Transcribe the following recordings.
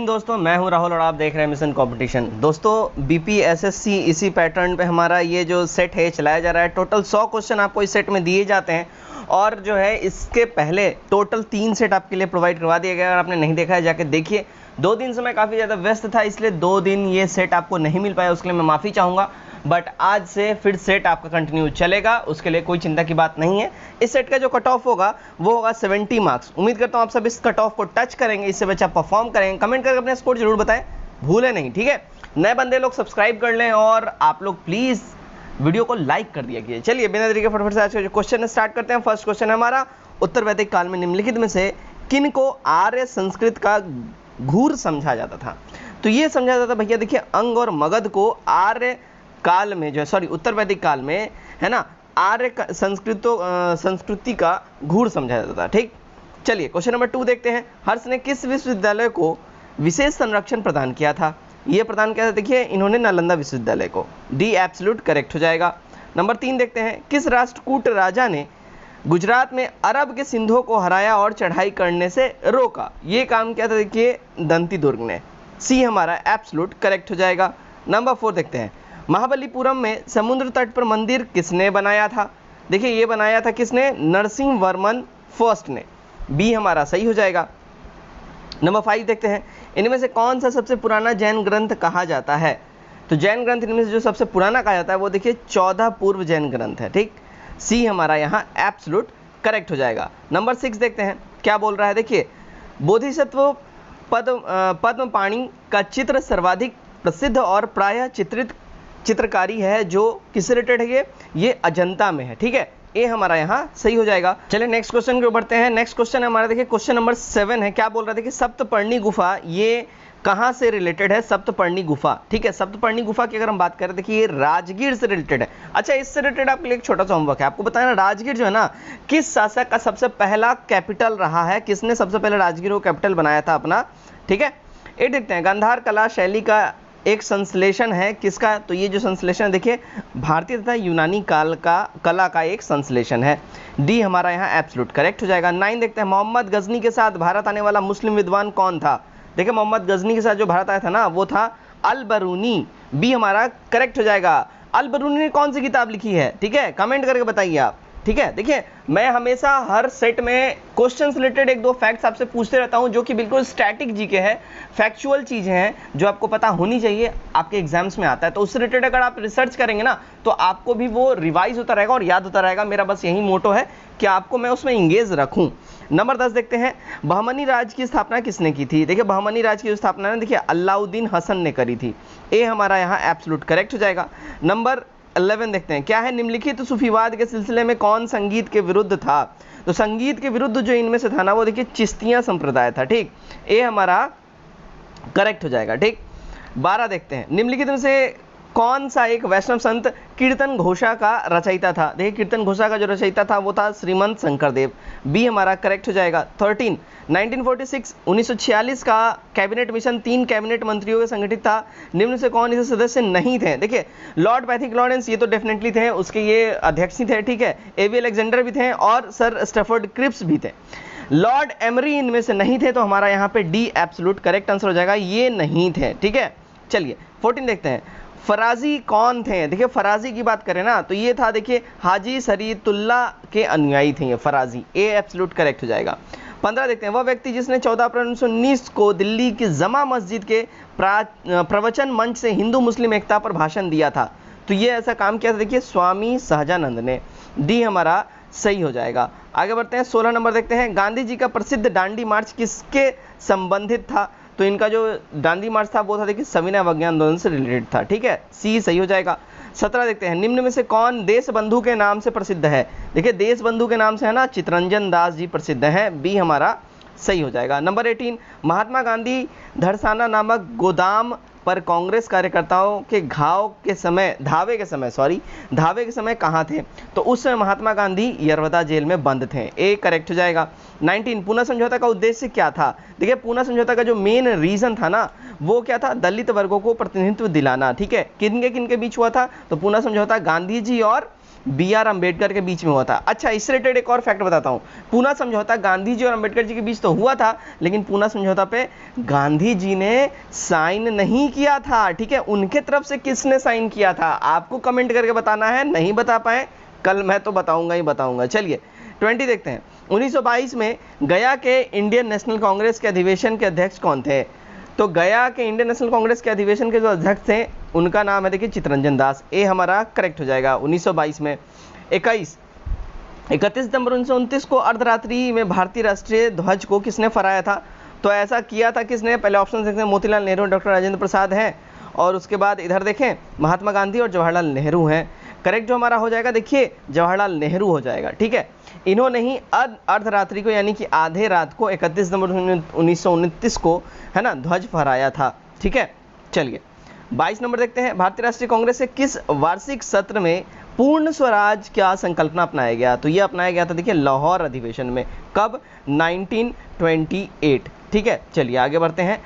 दोस्तों, मैं हूं राहुल और आप देख रहे हैं मिशन कंपटीशन। दोस्तों बीपीएसएससी इसी पैटर्न पे हमारा ये जो सेट है चलाया जा रहा है। टोटल 100 क्वेश्चन आपको इस सेट में दिए जाते हैं और जो है इसके पहले टोटल 3 सेट आपके लिए प्रोवाइड करवा दिया गया। अगर आपने नहीं देखा है जाके देखिए। 2 दिन से मैं काफ़ी ज़्यादा व्यस्त था, इसलिए 2 दिन ये सेट आपको नहीं मिल पाया, उसके लिए मैं माफ़ी चाहूँगा। बट आज से फिर सेट आपका कंटिन्यू चलेगा, उसके लिए कोई चिंता की बात नहीं है। इस सेट का जो कट ऑफ होगा वो होगा 70 मार्क्स। उम्मीद करता हूँ आप सब इस कट ऑफ को टच करेंगे, इससे बच्चा परफॉर्म करेंगे। कमेंट करके अपने स्कोर जरूर बताएं, भूलें नहीं, ठीक है। नए बंदे लोग सब्सक्राइब कर लें और आप लोग प्लीज़ वीडियो को लाइक कर दिया कीजिए। चलिए बिना देरी के फटाफट से आज का जो क्वेश्चन स्टार्ट करते हैं। फर्स्ट क्वेश्चन है हमारा, उत्तर वैदिक काल में निम्नलिखित में से किन को आर्य संस्कृत का घूर समझा जाता था? तो ये समझा जाता था भैया, देखिए अंग और मगध को आर्य काल में जो है उत्तर वैदिक काल में है ना, आर्य संस्कृति का घूर समझा जाता था। ठीक, चलिए क्वेश्चन नंबर 2 देखते हैं। हर्ष ने किस विश्वविद्यालय को विशेष संरक्षण प्रदान किया था? ये प्रदान किया था, देखिए इन्होंने नालंदा विश्वविद्यालय को। डी एब्सोल्यूट करेक्ट हो जाएगा। नंबर 3 देखते हैं। किस राष्ट्रकूट राजा ने गुजरात में अरब के सिंधों को हराया और चढ़ाई करने से रोका? ये काम किया था, देखिए दंती दुर्ग ने। सी हमारा एब्सोल्यूट करेक्ट हो जाएगा। नंबर 4 देखते हैं। महाबलीपुरम में समुद्र तट पर मंदिर किसने बनाया था? देखिए ये बनाया था किसने? नरसिंह वर्मन फर्स्ट ने। बी हमारा सही हो जाएगा। नंबर 5 देखते हैं। इनमें से कौन सा सबसे पुराना जैन ग्रंथ कहा जाता है? तो जैन ग्रंथ इनमें से जो सबसे पुराना कहा जाता है वो देखिए 14 पूर्व जैन ग्रंथ है। ठीक, सी हमारा यहाँ एब्सोल्यूट करेक्ट हो जाएगा। नंबर 6 देखते हैं क्या बोल रहा है। देखिए बोधिसत्व पद्मपाणि का चित्र सर्वाधिक प्रसिद्ध और प्रायः चित्रकारी है जो किससे रिलेटेड है? ये अजंता में है। ठीक है, ये हमारा यहाँ सही हो जाएगा। चलिए नेक्स्ट क्वेश्चन को बढ़ते हैं। नेक्स्ट क्वेश्चन हमारा देखिए क्वेश्चन नंबर 7 है। क्या बोल रहा है? देखिए सप्तपर्णी गुफा ये कहाँ से रिलेटेड है? सप्तपर्णी गुफा। ठीक है, सप्तपर्णी गुफा की अगर हम बात करें, देखिए ये राजगीर से रिलेटेड है। अच्छा, इससे रिलेटेड आपके लिए एक छोटा सा होमवर्क है, आपको बताना राजगीर जो है ना किस शासक का सबसे पहला कैपिटल रहा है? किसने सबसे पहले राजगीर को कैपिटल बनाया था अपना? ठीक है, ये देखते हैं। गांधार कला शैली का एक संश्लेषण है किसका? तो ये जो संश्लेषण है देखिए भारतीय तथा यूनानी काल का कला का एक संश्लेषण है। डी हमारा यहाँ एब्सोल्यूट करेक्ट हो जाएगा। 9 देखते हैं। मोहम्मद गजनी के साथ भारत आने वाला मुस्लिम विद्वान कौन था? देखिए मोहम्मद गजनी के साथ जो भारत आया था ना वो था अल बरूनी। बी हमारा करेक्ट हो जाएगा। अल बरूनी ने कौन सी किताब लिखी है? ठीक है, कमेंट करके बताइए आप। ठीक है, देखिए मैं हमेशा हर सेट में क्वेश्चन रिलेटेड 1-2 फैक्ट्स आपसे पूछते रहता हूं जो कि बिल्कुल स्टैटिक जीके है, फैक्चुअल चीजें हैं जो आपको पता होनी चाहिए, आपके एग्जाम्स में आता है। तो उससे रिलेटेड अगर आप रिसर्च करेंगे ना तो आपको भी वो रिवाइज होता रहेगा और याद होता रहेगा। मेरा बस यही मोटो है कि आपको मैं उसमें इंगेज रखूं। नंबर 10 देखते हैं। बहमनी राज की स्थापना किसने की थी? देखिए बहमनी राज की स्थापना देखिए अलाउद्दीन हसन ने करी थी। ए हमारा यहाँ एब्सोल्यूट करेक्ट हो जाएगा। नंबर 11 देखते हैं। क्या है? निम्नलिखित सूफीवाद के सिलसिले में कौन संगीत के विरुद्ध था? तो संगीत के विरुद्ध जो इनमें से था ना वो देखिए चिश्तिया संप्रदाय था। ठीक, ये हमारा करेक्ट हो जाएगा। ठीक, 12 देखते हैं। निम्नलिखित में से कौन सा एक वैष्णव संत कीर्तन घोषा का रचयिता था? देखिए कीर्तन घोषा का जो रचयिता था वो था श्रीमंत शंकरदेव। बी हमारा करेक्ट हो जाएगा। 13 1946 का कैबिनेट मिशन 3 कैबिनेट मंत्रियों के संगठित था। निम्न से कौन इसे सदस्य नहीं थे? देखिए लॉर्ड पैथिक लॉरेंस ये तो डेफिनेटली थे, उसके ये अध्यक्ष ही थे। ठीक है, एवी अलेक्जेंडर भी थे और सर स्टैफोर्ड क्रिप्स भी थे। लॉर्ड एमरी इनमें से नहीं थे, तो हमारा यहाँ पे डी एब्सोल्यूट करेक्ट आंसर हो जाएगा, ये नहीं थे। ठीक है, चलिए 14 देखते हैं। फराजी कौन थे? देखिए फराजी की बात करें ना तो ये था देखिए हाजी शरीयतुल्लाह के अनुयायी थे ये फराजी। ए एब्सोल्यूट करेक्ट हो जाएगा। 15 देखते हैं। वह व्यक्ति जिसने 14 अप्रैल 1919 को दिल्ली की जमा मस्जिद के प्रवचन मंच से हिंदू मुस्लिम एकता पर भाषण दिया था, तो ये ऐसा काम किया था देखिए स्वामी सहजानंद ने। डी हमारा सही हो जाएगा। आगे बढ़ते हैं। 16 नंबर देखते हैं। गांधी जी का प्रसिद्ध दांडी मार्च किसके संबंधित था? तो इनका जो दांडी मार्च था वो था देखिए सविनय अवज्ञा आंदोलन से रिलेटेड था। ठीक है, सी सही हो जाएगा। 17 देखते हैं। निम्न में से कौन देश बंधु के नाम से प्रसिद्ध है? देखिए देश बंधु के नाम से है ना चित्तरंजन दास जी प्रसिद्ध हैं। बी हमारा सही हो जाएगा। नंबर 18। महात्मा गांधी धड़साना नामक गोदाम पर कांग्रेस कार्यकर्ताओं के धावे के समय कहाँ थे? तो उस समय महात्मा गांधी यरवदा जेल में बंद थे। ए करेक्ट हो जाएगा। 19। पूना समझौता का उद्देश्य क्या था? देखिए पूना समझौता का जो मेन रीजन था ना वो क्या था? दलित वर्गों को प्रतिनिधित्व दिलाना। ठीक है, किन के बीच हुआ था? तो पूना समझौता गांधी जी और BR अम्बेडकर के बीच में हुआ था। अच्छा, इससे रिलेटेड एक और फैक्ट बताता हूँ। पूना समझौता गांधी जी और अम्बेडकर जी के बीच तो हुआ था, लेकिन पूना समझौता पे गांधी जी ने साइन नहीं किया था, ठीक है। उनके तरफ से किसने साइन किया था, आपको कमेंट करके बताना है। नहीं बता पाए, कल मैं तो बताऊंगा ही बताऊंगा। चलिए 20 देखते हैं। 1922 में गया के इंडियन नेशनल कांग्रेस के अधिवेशन के अध्यक्ष कौन थे? तो गया के इंडियन नेशनल कांग्रेस के अधिवेशन के जो अध्यक्ष थे उनका नाम है देखिए चित्तरंजन दास। ए हमारा करेक्ट हो जाएगा 1922 में। 31 दिसंबर 1929 को अर्धरात्रि में भारतीय राष्ट्रीय ध्वज को किसने फहराया था? तो ऐसा किया था किसने? पहले ऑप्शन देखते हैं, मोतीलाल नेहरू, डॉक्टर राजेंद्र प्रसाद हैं, और उसके बाद इधर देखें महात्मा गांधी और जवाहरलाल नेहरू हैं। करेक्ट जो हमारा हो जाएगा देखिए जवाहरलाल नेहरू हो जाएगा, ठीक है। इन्होंने ही अर्धरात्रि को यानी कि आधे रात को 31 दिसंबर 1929 को है ना ध्वज फहराया था, ठीक है। चलिए 22 नंबर देखते हैं। भारतीय राष्ट्रीय कांग्रेस के किस वार्षिक सत्र में पूर्ण स्वराज क्या संकल्पना अपनाया गया? तो ये अपनाया गया था देखिए लाहौर अधिवेशन में। कब? 1928, ठीक है। चलिए आगे बढ़ते हैं।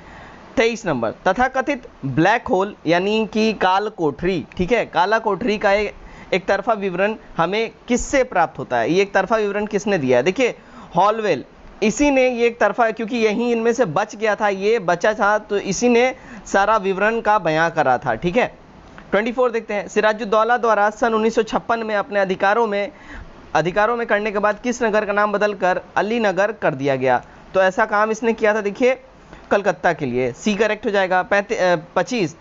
23 नंबर, तथाकथित ब्लैक होल यानी कि काल कोठरी, ठीक है, काला कोठरी का एक तरफा विवरण हमें किससे प्राप्त होता है? ये एक तरफा विवरण किसने दिया है? देखिए हॉलवेल, इसी ने ये एक तरफा, क्योंकि यही इनमें से बच गया था, ये बचा था, तो इसी ने सारा विवरण का बयां करा था, ठीक है। 24 देखते हैं। सिराजुद्दौला द्वारा सन 1956 में अपने अधिकारों में करने के बाद किस नगर का नाम बदलकर अली नगर कर दिया गया? तो ऐसा काम इसने किया था देखिए कलकत्ता के लिए। सी करेक्ट हो जाएगा। 25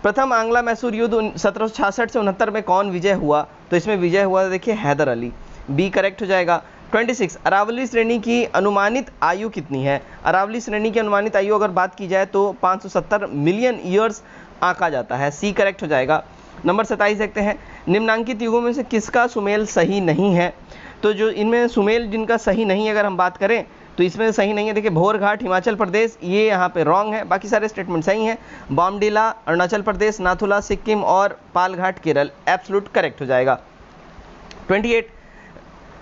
प्रथम आंग्ला मैसूर युद्ध 1766 से 69 में कौन विजय हुआ? तो इसमें विजय हुआ देखिए हैदर अली। बी करेक्ट हो जाएगा। 26 अरावली श्रेणी की अनुमानित आयु कितनी है? अरावली श्रेणी की अनुमानित आयु अगर बात की जाए तो 570 मिलियन ईयर्स आंका जाता है। सी करेक्ट हो जाएगा। नंबर 27 देखते हैं। निम्नांकित युगों में से किसका सुमेल सही नहीं है? तो जो इनमें सुमेल जिनका सही नहीं है अगर हम बात करें तो इसमें सही नहीं है देखिए भोर घाट हिमाचल प्रदेश, ये यहाँ पे रॉन्ग है, बाकी सारे स्टेटमेंट सही हैं। बॉमडिला अरुणाचल प्रदेश, नाथुला सिक्किम और पालघाट केरल एब्सोल्यूट करेक्ट हो जाएगा। 28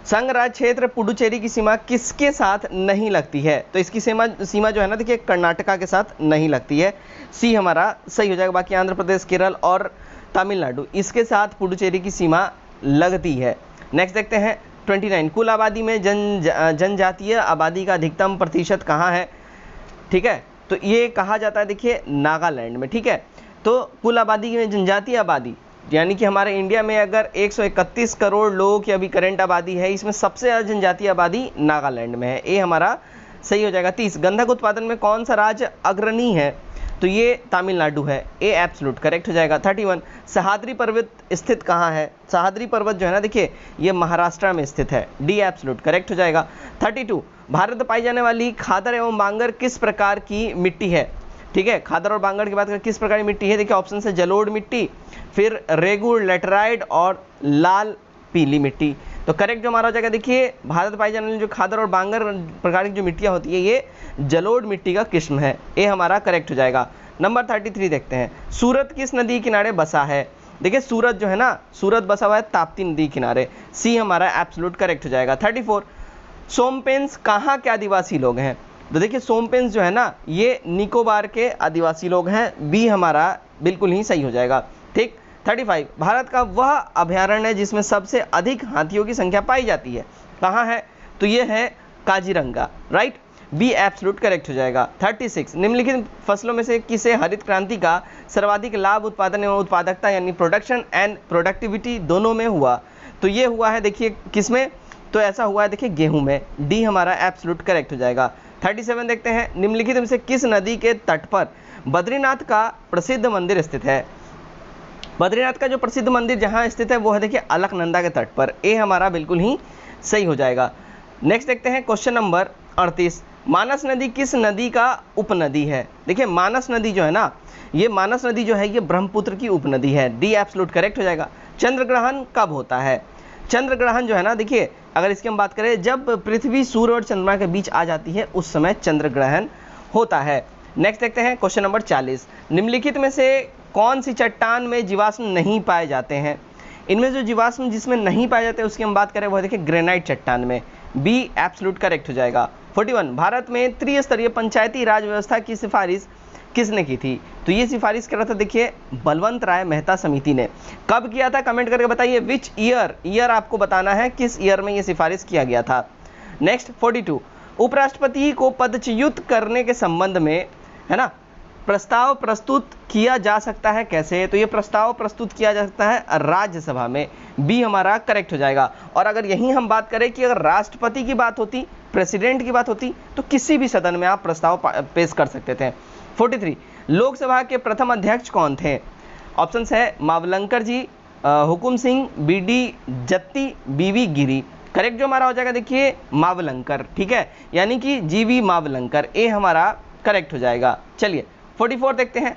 संघ राज्य क्षेत्र पुडुचेरी की सीमा किसके साथ नहीं लगती है? तो इसकी सीमा जो है ना देखिए कर्नाटका के साथ नहीं लगती है। सी हमारा सही हो जाएगा। बाकी आंध्र प्रदेश, केरल और तमिलनाडु इसके साथ पुडुचेरी की सीमा लगती है। नेक्स्ट देखते हैं 29 कुल आबादी में जनजातीय आबादी का अधिकतम प्रतिशत कहाँ है? ठीक है, तो ये कहा जाता है देखिए नागालैंड में, ठीक है। तो कुल आबादी में जनजातीय आबादी यानी कि हमारे इंडिया में अगर 131 करोड़ लोगों की अभी करंट आबादी है, इसमें सबसे ज़्यादा जनजातीय आबादी नागालैंड में है। ये हमारा सही हो जाएगा। 30 गंधक उत्पादन में कौन सा राज्य अग्रणी है? तो ये तमिलनाडु है। ए एब्सोल्यूट करेक्ट हो जाएगा। 31 सह्याद्री पर्वत स्थित कहाँ है? सह्याद्री पर्वत जो है ना देखिए ये महाराष्ट्र में स्थित है। डी एब्सोल्यूट करेक्ट हो जाएगा। 32 भारत में पाई जाने वाली खादर एवं बांगर किस प्रकार की मिट्टी है? ठीक है, खादर और बांगर की बात करें किस प्रकार की मिट्टी है? देखिए ऑप्शन से जलोढ़ मिट्टी, फिर रेगू, लेटराइट और लाल पीली मिट्टी। तो करेक्ट जो हमारा हो जाएगा देखिए भारत पाई जाने वाली जो खादर और बांगर प्रकार की जो मिट्टियाँ होती है ये जलोढ़ मिट्टी का किस्म है। ये हमारा करेक्ट हो जाएगा। नंबर 33 देखते हैं। सूरत किस नदी किनारे बसा है? देखिए सूरत जो है ना, सूरत बसा हुआ है ताप्ती नदी किनारे। सी हमारा एब्सोल्यूट करेक्ट हो जाएगा। 34 सोमपेंस कहाँ के आदिवासी लोग हैं? तो देखिए सोमपेंस जो है ना ये निकोबार के आदिवासी लोग हैं। बी हमारा बिल्कुल ही सही हो जाएगा। ठीक। 35 भारत का वह अभयारण्य है जिसमें सबसे अधिक हाथियों की संख्या पाई जाती है, कहाँ है? तो ये है Kaziranga, right. B absolute correct हो जाएगा। 36 निम्नलिखित फसलों में से किसे हरित क्रांति का सर्वाधिक लाभ उत्पादन एवं उत्पादकता यानी प्रोडक्शन एंड प्रोडक्टिविटी दोनों में हुआ? तो ये हुआ है देखिए किसमें? तो ऐसा हुआ है देखिए गेहूं में। डी हमारा एब्सोल्यूट करेक्ट हो जाएगा। 37 देखते हैं। निम्नलिखित में से किस नदी के तट पर बद्रीनाथ का प्रसिद्ध मंदिर स्थित है? बद्रीनाथ का जो प्रसिद्ध मंदिर जहाँ स्थित है वो है देखिए अलकनंदा के तट पर। ए हमारा बिल्कुल ही सही हो जाएगा। नेक्स्ट देखते हैं क्वेश्चन नंबर 38 मानस नदी किस नदी का उपनदी है? देखिए मानस नदी जो है ना, ये मानस नदी जो है ये ब्रह्मपुत्र की उपनदी है। डी एब्सोल्यूट करेक्ट हो जाएगा। चंद्र ग्रहण कब होता है? चंद्र ग्रहण जो है ना देखिए अगर इसकी हम बात करें जब पृथ्वी सूर्य और चंद्रमा के बीच आ जाती है उस समय चंद्र ग्रहण होता है। नेक्स्ट देखते हैं क्वेश्चन नंबर 40 निम्नलिखित में से कौन सी चट्टान में जीवाश्म नहीं पाए जाते हैं? इनमें जो जीवाश्म जिसमें नहीं पाए जाते उसकी हम बात करें वो देखिए ग्रेनाइट चट्टान में। बी एब्सोल्यूट करेक्ट हो जाएगा। 41 भारत में त्रिस्तरीय पंचायती राज व्यवस्था की सिफारिश किसने की थी? तो ये सिफारिश कर रहा था देखिए बलवंत राय मेहता समिति ने। कब किया था कमेंट करके बताइए, विच ईयर, ईयर आपको बताना है किस ईयर में ये सिफारिश किया गया था। नेक्स्ट 42, उपराष्ट्रपति को पदच्युत करने के संबंध में, है ना, प्रस्ताव प्रस्तुत किया जा सकता है कैसे? तो ये प्रस्ताव प्रस्तुत किया जा सकता है राज्यसभा में, बी हमारा करेक्ट हो जाएगा। और अगर यहीं हम बात करें कि अगर राष्ट्रपति की बात होती, प्रेसिडेंट की बात होती, तो किसी भी सदन में आप प्रस्ताव पेश कर सकते थे। 43, लोकसभा के प्रथम अध्यक्ष कौन थे? ऑप्शंस है मावलंकर जी, हुकुम सिंह, बीडी जत्ती, बीवी गिरी। करेक्ट जो हमारा हो जाएगा देखिए मावलंकर, ठीक है, यानी कि जीवी मावलंकर, ए हमारा करेक्ट हो जाएगा। चलिए 44 देखते हैं,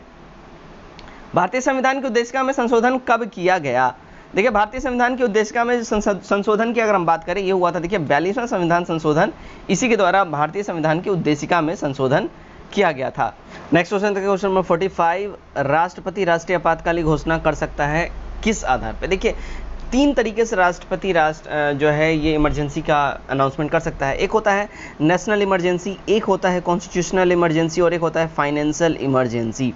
भारतीय संविधान की उद्देशिका में संशोधन कब किया गया? देखिए भारतीय संविधान की उद्देशिका में संशोधन की अगर हम बात करें, ये हुआ था देखिए 42वां संविधान संशोधन, इसी के द्वारा भारतीय संविधान की उद्देशिका में संशोधन किया गया था। नेक्स्ट क्वेश्चन देखिए, क्वेश्चन नंबर 45, राष्ट्रपति राष्ट्रीय आपातकालीन घोषणा कर सकता है किस आधार पर? देखिए 3 तरीके से राष्ट्रपति जो है ये इमरजेंसी का अनाउंसमेंट कर सकता है। एक होता है नेशनल इमरजेंसी, एक होता है कॉन्स्टिट्यूशनल इमरजेंसी और एक होता है फाइनेंशियल इमरजेंसी।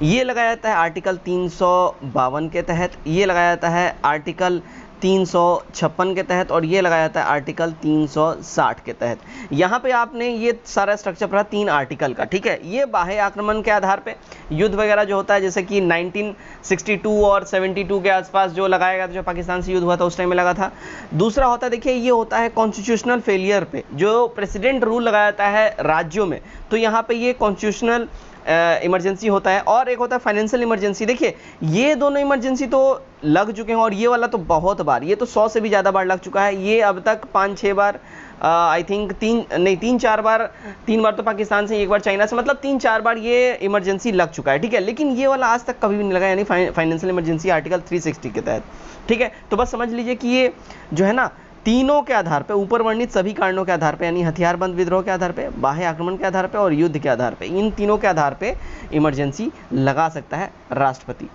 ये लगाया जाता है आर्टिकल 352 के तहत, ये लगाया जाता है आर्टिकल 356 के तहत और ये लगाया जाता है आर्टिकल 360 के तहत। यहाँ पे आपने ये सारा स्ट्रक्चर पढ़ा 3 आर्टिकल का, ठीक है। ये बाह्य आक्रमण के आधार पे युद्ध वगैरह जो होता है, जैसे कि 1962 और 72 के आसपास जो लगाया गया था, जो पाकिस्तान से युद्ध हुआ था उस टाइम में लगा था। दूसरा होता है देखिए ये होता है कॉन्स्टिट्यूशनल फेलियर पे, जो प्रेसिडेंट रूल लगाया जाता है राज्यों में, तो यहाँ पे ये कॉन्स्टिट्यूशनल इमरजेंसी होता है। और एक होता है फाइनेंशियल इमरजेंसी। देखिए ये दोनों इमरजेंसी तो लग चुके हैं और ये वाला तो बहुत बार, ये तो 100 से भी ज़्यादा बार लग चुका है। ये अब तक 5-6 बार, आई थिंक 3-4 बार, 3 बार तो पाकिस्तान से, 1 बार चाइना से, मतलब 3-4 बार ये इमरजेंसी लग चुका है, ठीक है। लेकिन ये वाला आज तक कभी भी नहीं लगा, यानी फाइनेंशियल इमरजेंसी आर्टिकल 360 के तहत, ठीक है। तो बस समझ लीजिए कि ये जो है ना तीनों के आधार पे, ऊपर वर्णित सभी कारणों के आधार पे, यानी हथियारबंद विद्रोह के आधार पे, बाह्य आक्रमण के आधार पे और युद्ध के आधार पे, इन तीनों के आधार पे इमरजेंसी लगा सकता है राष्ट्रपति।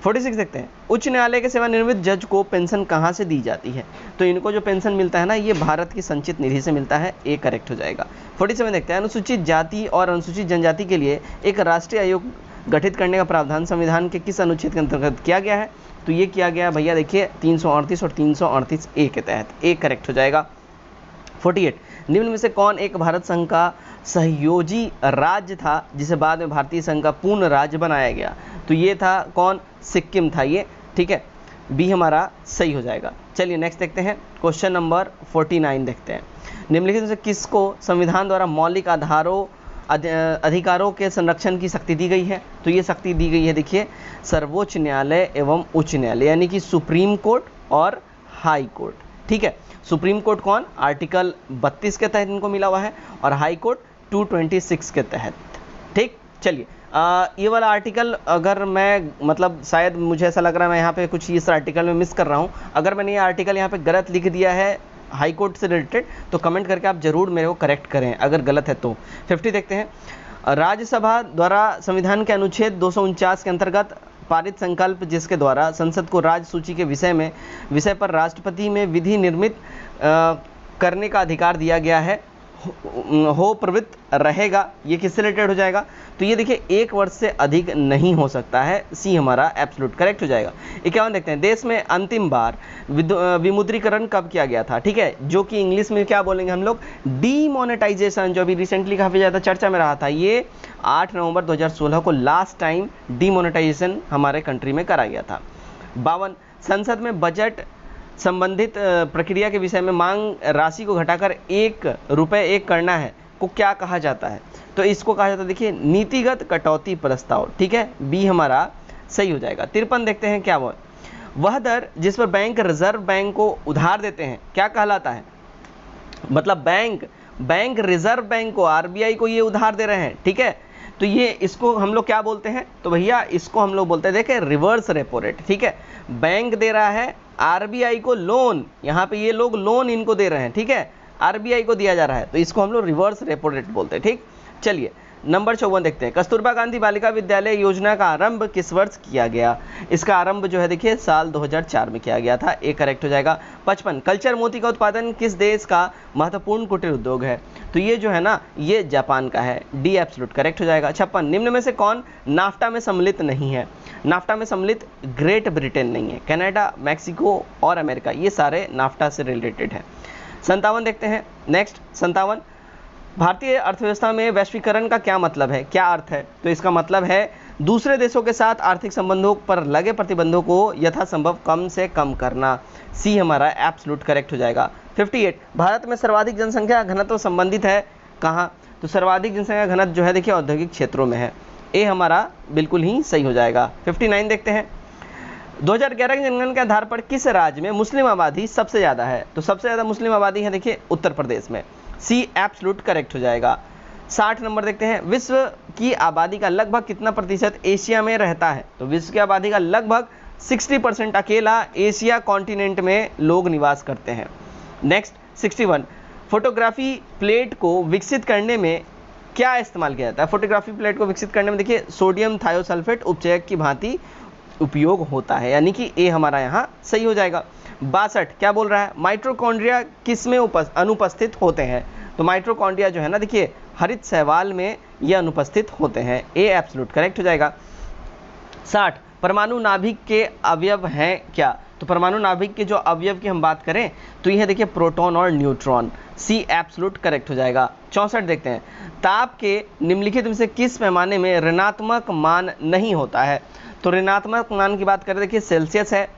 46 देखते हैं, उच्च न्यायालय के सेवानिवृत्त जज को पेंशन कहाँ से दी जाती है? तो इनको जो पेंशन मिलता है ना, ये भारत की संचित निधि से मिलता है, ए करेक्ट हो जाएगा। 47 देखते हैं, अनुसूचित जाति और अनुसूचित जनजाति के लिए एक राष्ट्रीय आयोग गठित करने का प्रावधान संविधान के किस अनुच्छेद के अंतर्गत किया गया है? तो ये किया गया भैया देखिए 338 और 338 ए के तहत, ए करेक्ट हो जाएगा। 48, निम्न में से कौन एक भारत संघ का सहयोगी राज्य था जिसे बाद में भारतीय संघ का पूर्ण राज्य बनाया गया? तो ये था कौन? सिक्किम था ये, ठीक है, बी हमारा सही हो जाएगा। चलिए नेक्स्ट देखते हैं, क्वेश्चन नंबर 49 देखते हैं, निम्नलिखित में से किसको संविधान द्वारा मौलिक अधिकारों के संरक्षण की शक्ति दी गई है? तो ये शक्ति दी गई है देखिए सर्वोच्च न्यायालय एवं उच्च न्यायालय, यानी कि सुप्रीम कोर्ट और हाई कोर्ट, ठीक है। सुप्रीम कोर्ट कौन? आर्टिकल 32 के तहत इनको मिला हुआ है और हाई कोर्ट 226 के तहत, ठीक। चलिए ये वाला आर्टिकल अगर मैं, मतलब शायद मुझे ऐसा लग रहा है मैं यहाँ पे कुछ इस आर्टिकल में मिस कर रहा हूँ, अगर मैंने ये आर्टिकल यहाँ पे गलत लिख दिया है हाई कोर्ट से रिलेटेड, तो कमेंट करके आप जरूर मेरे को करेक्ट करें अगर गलत है तो। 50 देखते हैं, राज्यसभा द्वारा संविधान के अनुच्छेद 249 के अंतर्गत पारित संकल्प जिसके द्वारा संसद को राज्य सूची के विषय पर राष्ट्रपति में विधि निर्मित करने का अधिकार दिया गया है, हो प्रवृत्त रहेगा, ये किससे रिलेटेड हो जाएगा? तो ये देखिए 1 वर्ष से अधिक नहीं हो सकता है, सी हमारा एब्सोल्यूट करेक्ट हो जाएगा। 51 देखते हैं, देश में अंतिम बार विमुद्रीकरण कब किया गया था? ठीक है, जो कि इंग्लिश में क्या बोलेंगे हम लोग, डीमोनेटाइजेशन, जो अभी रिसेंटली काफ़ी ज़्यादा चर्चा में रहा था, ये 8 नवंबर 2016 को लास्ट टाइम डीमोनेटाइजेशन हमारे कंट्री में करा गया था। 52, संसद में बजट संबंधित प्रक्रिया के विषय में मांग राशि को घटाकर ₹1 करना है को क्या कहा जाता है? तो इसको कहा जाता है देखिए नीतिगत कटौती प्रस्ताव, ठीक है, बी हमारा सही हो जाएगा। 53 देखते हैं, क्या वह दर जिस पर बैंक रिजर्व बैंक को उधार देते हैं क्या कहलाता है? मतलब बैंक रिजर्व बैंक को, आरबीआई को ये उधार दे रहे हैं, ठीक है, तो ये इसको हम लोग क्या बोलते हैं? तो भैया इसको हम लोग बोलते हैं, देखें, रिवर्स रेपो रेट, ठीक है। बैंक दे रहा है आरबीआई को लोन, यहाँ पे ये लोग लोन इनको दे रहे हैं, ठीक है, आरबीआई को दिया जा रहा है, तो इसको हम लोग रिवर्स रेपो रेट बोलते हैं, ठीक। चलिए नंबर 54 देखते हैं, कस्तूरबा गांधी बालिका विद्यालय योजना का आरंभ किस वर्ष किया गया? इसका आरंभ जो है देखिए साल 2004 में किया गया था, ए करेक्ट हो जाएगा। 55, कल्चर मोती का उत्पादन किस देश का महत्वपूर्ण कुटीर उद्योग है? तो ये जो है ना, ये जापान का है, डी एब्सोल्यूट करेक्ट हो जाएगा। 56, निम्न में से कौन नाफ्टा में सम्मिलित नहीं है? नाफ्टा में सम्मिलित ग्रेट ब्रिटेन नहीं है, कनाडा, मैक्सिको और अमेरिका, ये सारे नाफ्टा से रिलेटेड है। 57 देखते हैं, नेक्स्ट 57, भारतीय अर्थव्यवस्था में वैश्वीकरण का क्या मतलब है, क्या अर्थ है? तो इसका मतलब है दूसरे देशों के साथ आर्थिक संबंधों पर लगे प्रतिबंधों को यथासंभव कम से कम करना, सी हमारा एब्सोल्यूट करेक्ट हो जाएगा। 58, भारत में सर्वाधिक जनसंख्या घनत्व संबंधित है कहाँ? तो सर्वाधिक जनसंख्या घनत्व जो है देखिए औद्योगिक क्षेत्रों में है, ए हमारा बिल्कुल ही सही हो जाएगा। 59 देखते हैं, 2011 की जनगणना के आधार पर किस राज्य में मुस्लिम आबादी सबसे ज़्यादा है? तो सबसे ज़्यादा मुस्लिम आबादी है देखिए उत्तर प्रदेश में, सी एब्सोल्यूट करेक्ट हो जाएगा। 60 नंबर देखते हैं, विश्व की आबादी का लगभग कितना प्रतिशत एशिया में रहता है? तो विश्व की आबादी का लगभग 60% अकेला एशिया कॉन्टिनेंट में लोग निवास करते हैं। नेक्स्ट 61, फोटोग्राफी प्लेट को विकसित करने में क्या इस्तेमाल किया जाता है? फोटोग्राफी प्लेट को विकसित करने में देखिए सोडियम थायोसल्फेट उपचयक की भांति उपयोग होता है, यानी कि ए हमारा यहाँ सही हो जाएगा। 62 क्या बोल रहा है, माइटोकॉन्ड्रिया किस में अनुपस्थित होते हैं? तो माइटोकॉन्ड्रिया जो है ना देखिए हरित शैवाल में ये अनुपस्थित होते हैं, ए एब्सोल्यूट करेक्ट हो जाएगा। 60 परमाणु नाभिक के अवयव हैं क्या? तो परमाणु नाभिक के जो अवयव की हम बात करें तो यह देखिए प्रोटॉन और न्यूट्रॉन, सी एब्सोल्यूट करेक्ट हो जाएगा। 64 देखते हैं, ताप के निम्नलिखित में से किस पैमाने में ऋणात्मक मान नहीं होता है? तो ऋणात्मक मान की बात करें देखिए सेल्सियस है,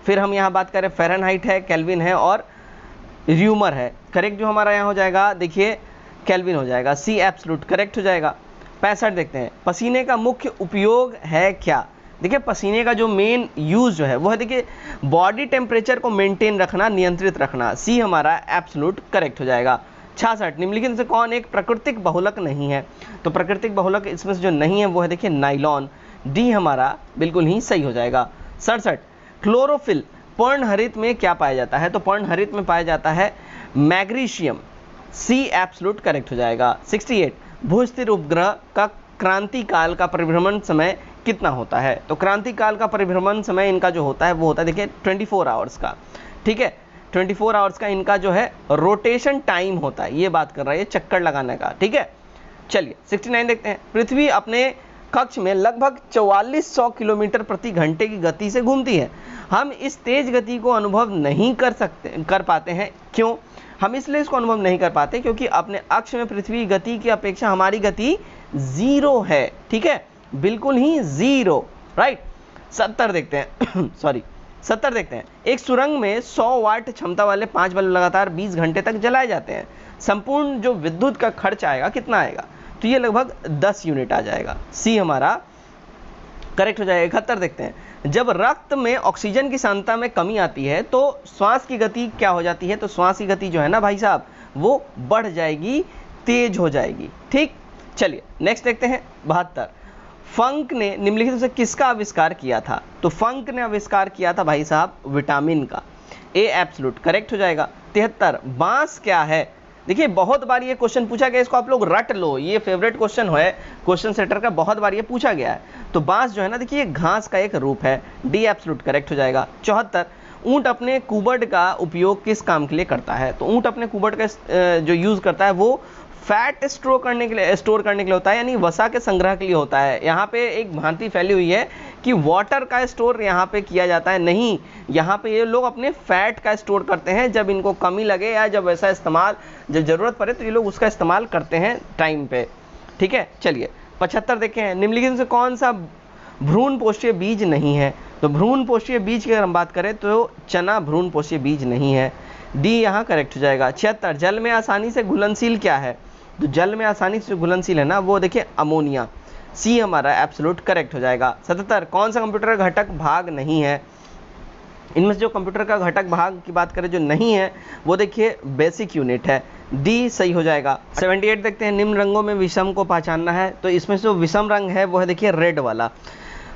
फिर हम यहाँ बात करें फ़ारेनहाइट है, केल्विन है और र्यूमर है। करेक्ट जो हमारा यहाँ हो जाएगा देखिए केल्विन हो जाएगा, सी एब्सोल्यूट करेक्ट हो जाएगा। 65 देखते हैं, पसीने का मुख्य उपयोग है क्या? देखिए पसीने का जो मेन यूज़ जो है वो है देखिए बॉडी टेम्परेचर को मेंटेन रखना, नियंत्रित रखना, सी हमारा एब्सोल्यूट करेक्ट हो जाएगा। 66 निम्नलिखित में से कौन एक प्राकृतिक बहुलक नहीं है? तो प्राकृतिक बहुलक इसमें से जो नहीं है वो है देखिए नाइलॉन, डी हमारा बिल्कुल ही सही हो जाएगा। 67 क्लोरोफिल पर्णहरित में क्या पाया जाता है? तो पर्णहरित में पाया जाता है मैग्नीशियम, सी एब्सोल्यूट करेक्ट हो जाएगा। 68 भूस्थिर उपग्रह का क्रांति काल का परिभ्रमण समय कितना होता है? तो क्रांति काल का परिभ्रमण समय इनका जो होता है वो होता है देखिए 24 आवर्स का, ठीक है, 24 आवर्स का इनका जो है रोटेशन टाइम होता है, ये बात कर रहा है ये चक्कर लगाने का, ठीक है। चलिए 69 देखते हैं, पृथ्वी अपने कक्ष में लगभग 4400 किलोमीटर प्रति घंटे की गति से घूमती है। हम इस तेज गति को अनुभव नहीं कर पाते हैं, क्यों? हम इसलिए इसको अनुभव नहीं कर पाते क्योंकि अपने अक्ष में पृथ्वी गति की अपेक्षा हमारी गति 0 है, ठीक है, बिल्कुल ही 0, राइट। 70 देखते हैं सॉरी 70 देखते हैं, एक सुरंग में 100 वाट क्षमता वाले 5 बल्ब लगातार 20 घंटे तक जलाए जाते हैं, संपूर्ण जो विद्युत का खर्च आएगा कितना आएगा? तो ये लगभग 10 यूनिट आ जाएगा, सी हमारा करेक्ट हो जाएगा। 71 देखते हैं, जब रक्त में ऑक्सीजन की सांद्रता में कमी आती है तो श्वास की गति क्या हो जाती है? तो श्वास की गति जो है ना भाई साहब वो बढ़ जाएगी, तेज हो जाएगी, ठीक। चलिए नेक्स्ट देखते हैं 72, फंक ने निम्नलिखित में से किसका आविष्कार किया था? तो फंक ने आविष्कार किया था भाई साहब विटामिन का, ए एब्सोल्यूट करेक्ट हो जाएगा। 73 बांस क्या है? देखिए बहुत बार ये क्वेश्चन पूछा गया, इसको आप लोग रट लो, ये फेवरेट क्वेश्चन है क्वेश्चन सेटर का, बहुत बार ये पूछा गया है। तो बांस जो है ना देखिए ये घास का एक रूप है, डी एब्सोल्यूट करेक्ट हो जाएगा। 74 ऊंट अपने कुबड़ का उपयोग किस काम के लिए करता है? तो ऊंट अपने कुबड़ का जो यूज करता है वो फैट स्टोर करने के लिए होता है, यानी वसा के संग्रह के लिए होता है। यहाँ पे एक भ्रांति फैली हुई है कि वाटर का स्टोर यहाँ पे किया जाता है, नहीं, यहाँ पे ये लोग अपने फैट का स्टोर करते हैं, जब इनको कमी लगे या जब ऐसा इस्तेमाल जब जरूरत पड़े तो ये लोग उसका इस्तेमाल करते हैं टाइम पे, ठीक है। चलिए 75 देखें, निम्नलिखित से कौन सा भ्रूण पोषीय बीज नहीं है? तो भ्रूण पोषीय बीज की अगर हम बात करें तो चना भ्रूण पोषीय बीज नहीं है, डी यहाँ करेक्ट हो जाएगा। 76 जल में आसानी से घुलनशील क्या है? तो जल में आसानी से घुलनशील है ना वो देखिए अमोनिया, सी हमारा एब्सोल्यूट करेक्ट हो जाएगा। 77 कौन सा कंप्यूटर का घटक भाग नहीं है? इनमें से जो कंप्यूटर का घटक भाग की बात करें जो नहीं है वो देखिए बेसिक यूनिट है, डी सही हो जाएगा। 78 देखते हैं, निम्न रंगों में विषम को पहचानना है, तो इसमें से जो विषम रंग है वो है देखिए रेड वाला।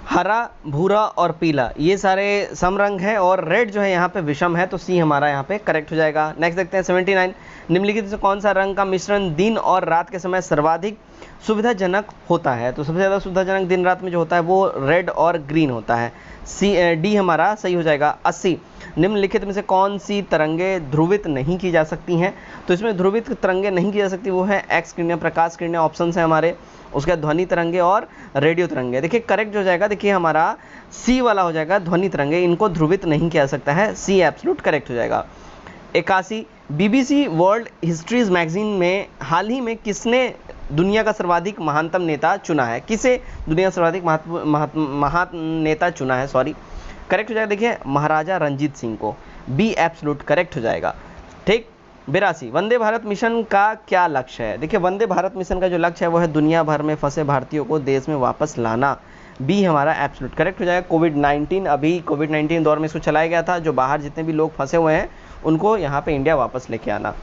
हरा, भूरा और पीला ये सारे सम रंग हैं और रेड जो है यहाँ पे विषम है, तो सी हमारा यहाँ पे करेक्ट हो जाएगा। नेक्स्ट देखते हैं 79, निम्नलिखित से कौन सा रंग का मिश्रण दिन और रात के समय सर्वाधिक सुविधाजनक होता है? तो सबसे ज़्यादा सुविधाजनक दिन रात में जो होता है वो रेड और ग्रीन होता है। डी हमारा सही हो जाएगा। 80, निम्नलिखित में से कौन सी तरंगे ध्रुवित नहीं की जा सकती हैं? तो इसमें ध्रुवित तरंगे नहीं की जा सकती वो है एक्स किरणें, प्रकाश किरणें ऑप्शन है हमारे, उसके बाद ध्वनि तरंगे और रेडियो तरंगे। देखिए करेक्ट हो जाएगा, देखिए हमारा सी वाला हो जाएगा, ध्वनि तरंगे, इनको ध्रुवित नहीं किया जा सकता है, सी एब्सोल्यूट करेक्ट हो जाएगा। 81, बीबीसी वर्ल्ड हिस्ट्रीज मैगजीन में हाल ही में किसने दुनिया का सर्वाधिक महानतम नेता चुना है? किसे दुनिया का सर्वाधिक महान नेता चुना है, सॉरी, करेक्ट हो जाएगा। देखिए महाराजा रंजीत सिंह को, बी एब्सोल्यूट करेक्ट हो जाएगा। ठीक। 82, वंदे भारत मिशन का क्या लक्ष्य है? देखिए वंदे भारत मिशन का जो लक्ष्य है वो है दुनिया भर में फंसे भारतीयों को देश में वापस लाना, बी हमारा एब्सोल्यूट करेक्ट हो जाएगा। कोविड-19, अभी कोविड-19 दौर में इसको चलाया गया था, जो बाहर जितने भी लोग फंसे हुए हैं उनको यहाँ पे इंडिया वापस लेके आना।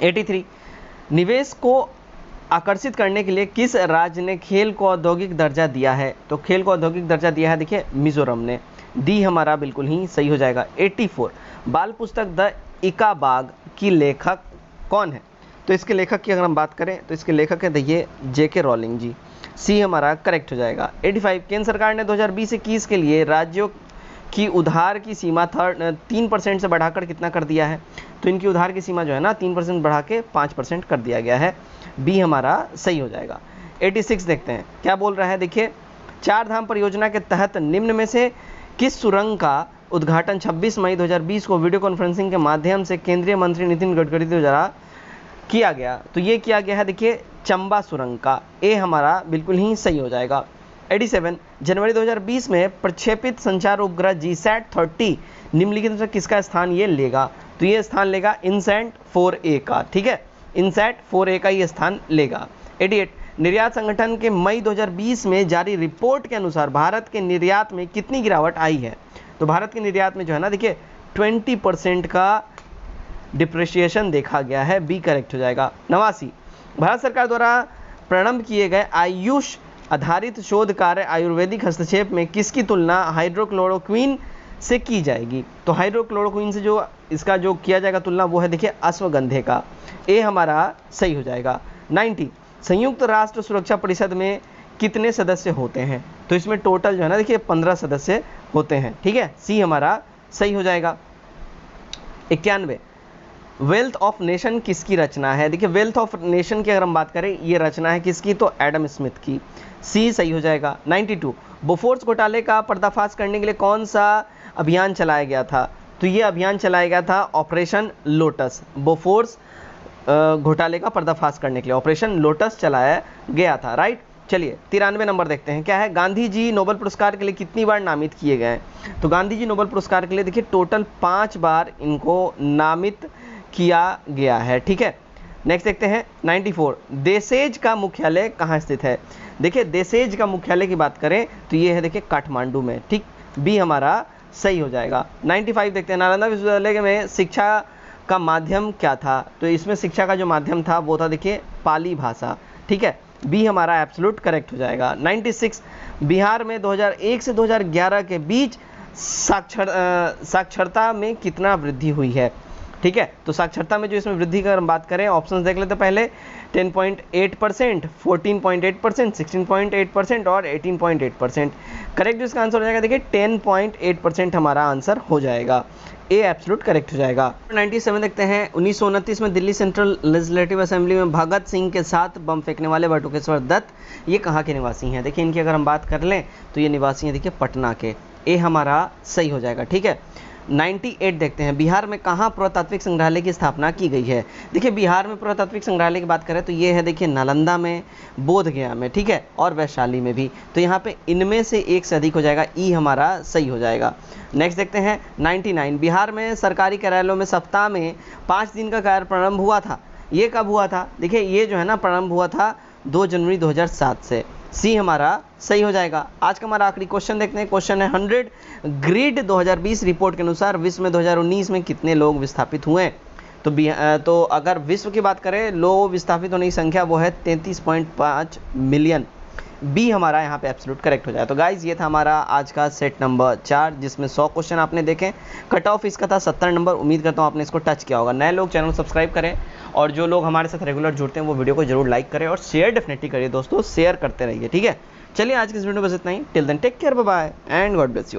83, निवेश को आकर्षित करने के लिए किस राज्य ने खेल को औद्योगिक दर्जा दिया है? तो खेल को औद्योगिक दर्जा दिया है देखिए मिजोरम ने, डी हमारा बिल्कुल ही सही हो जाएगा। 84, बाल पुस्तक द इकाबाग की लेखक कौन है? तो इसके लेखक की अगर हम बात करें तो इसके लेखक है देखिए जेके रॉलिंग जी, सी हमारा करेक्ट हो जाएगा। 85, केंद्र सरकार ने 2020-21 के लिए राज्यों की उधार की सीमा 3% से बढ़ाकर कितना कर दिया है? तो इनकी उधार की सीमा जो है ना 3% बढ़ा के 5% कर दिया गया है, बी हमारा सही हो जाएगा। 86 देखते हैं क्या बोल रहा है, देखिए चार धाम परियोजना के तहत निम्न में से किस सुरंग का उद्घाटन 26 मई 2020 को वीडियो कॉन्फ्रेंसिंग के माध्यम से केंद्रीय मंत्री नितिन गडकरी द्वारा किया गया? तो ये किया गया है देखिए चंबा सुरंग का, ए हमारा बिल्कुल ही सही हो जाएगा। 87, जनवरी 2020 में प्रक्षेपित संचार उपग्रह GSAT-30 निम्नलिखित में से किसका स्थान ये लेगा? तो ये स्थान लेगा इनसैट 4A का, ठीक है, इनसैट 4A का ये स्थान लेगा। 88, निर्यात संगठन के मई 2020 में जारी रिपोर्ट के अनुसार भारत के निर्यात में कितनी गिरावट आई है? तो भारत के निर्यात में जो है ना देखिए 20% का डिप्रिसिएशन देखा गया है, बी करेक्ट हो जाएगा। 89, भारत सरकार द्वारा प्रारंभ किए गए आयुष आधारित शोध कार्य आयुर्वेदिक हस्तक्षेप में किसकी तुलना हाइड्रोक्लोरोक्विन से की जाएगी? तो हाइड्रोक्लोरोक्विन से जो इसका जो किया जाएगा तुलना वो है देखिए अश्वगंधे का, ए हमारा सही हो जाएगा। 90, संयुक्त राष्ट्र सुरक्षा परिषद में कितने सदस्य होते हैं? तो इसमें टोटल जो है ना देखिए 15 सदस्य होते हैं, ठीक है, सी हमारा सही हो जाएगा। 91, वेल्थ ऑफ नेशन किसकी रचना है? देखिए वेल्थ ऑफ नेशन की अगर हम बात करें ये रचना है किसकी? तो एडम स्मिथ की, सी सही हो जाएगा। 92, बोफोर्स घोटाले का पर्दाफाश करने के लिए कौन सा अभियान चलाया गया था? तो ये अभियान चलाया गया था ऑपरेशन लोटस, बोफोर्स घोटाले का पर्दाफाश करने के लिए ऑपरेशन लोटस चलाया गया था, राइट। चलिए 93 नंबर देखते हैं क्या है, गांधी जी नोबेल पुरस्कार के लिए कितनी बार नामित किए गए? तो गांधी जी नोबेल पुरस्कार के लिए देखिए टोटल 5 बार इनको नामित किया गया है, ठीक है। नेक्स्ट देखते हैं 94, देशेज का मुख्यालय कहाँ स्थित है? देखिए देशेज का मुख्यालय की बात करें तो ये है देखिए काठमांडू में, ठीक, बी हमारा सही हो जाएगा। 95 देखते हैं, नालंदा विश्वविद्यालय में शिक्षा का माध्यम क्या था? तो इसमें शिक्षा का जो माध्यम था वो था देखिए पाली भाषा, ठीक है, बी हमारा एब्सोल्यूट करेक्ट हो जाएगा। 96, बिहार में 2001 से 2011 के बीच साक्षरता में कितना वृद्धि हुई है? ठीक है, तो साक्षरता में जो इसमें वृद्धि का हम बात करें ऑप्शंस देख लेते पहले, 10.8%, 14.8%, 16.8% और 18.8%। करेक्ट इसका आंसर हो जाएगा देखिए 10.8% हमारा आंसर हो जाएगा, ए एब्सोल्यूट करेक्ट हो जाएगा। 97 देखते हैं, 1929 में दिल्ली सेंट्रल लेजिस्लेटिव असेंबली में भगत सिंह के साथ बम फेंकने वाले बटुकेश्वर दत्त ये कहाँ के निवासी हैं? देखिए इनकी अगर हम बात कर लें तो ये निवासी हैं देखिए पटना के, ए हमारा सही हो जाएगा, ठीक है। 98 देखते हैं, बिहार में कहाँ पुरातात्विक संग्रहालय की स्थापना की गई है? देखिए बिहार में पुरातात्विक संग्रहालय की बात करें तो ये है देखिए नालंदा में, बोधगया में, ठीक है, और वैशाली में भी, तो यहाँ पे इनमें से एक से अधिक हो जाएगा, ई हमारा सही हो जाएगा। नेक्स्ट देखते हैं 99, बिहार में सरकारी कार्यालयों में सप्ताह में 5 दिन का कार्य प्रारंभ हुआ था, ये कब हुआ था? देखिए ये जो है ना प्रारंभ हुआ था 2 जनवरी 2007 से, सी हमारा सही हो जाएगा। आज का हमारा आखिरी क्वेश्चन देखते हैं, क्वेश्चन है 100 ग्रिड 2020 रिपोर्ट के अनुसार विश्व में 2019 में कितने लोग विस्थापित हुए? तो अगर विश्व की बात करें लोग विस्थापित होने की संख्या वो है 33.5 मिलियन, बी हमारा यहाँ पे एब्सोल्यूट करेक्ट हो जाए। तो गाइज ये था हमारा आज का सेट नंबर 4 जिसमें 100 क्वेश्चन आपने देखे। कट ऑफ इसका था 70 नंबर। उम्मीद करता हूँ आपने इसको टच किया होगा। नए लोग चैनल सब्सक्राइब करें और जो लोग हमारे साथ रेगुलर जुड़ते हैं वो वीडियो को जरूर लाइक करें और शेयर डेफिनेटली करिए दोस्तों, शेयर करते रहिए, ठीक है। चलिए आज की इस वीडियो में बस इतना ही। Till then take care, bye bye and God bless you all.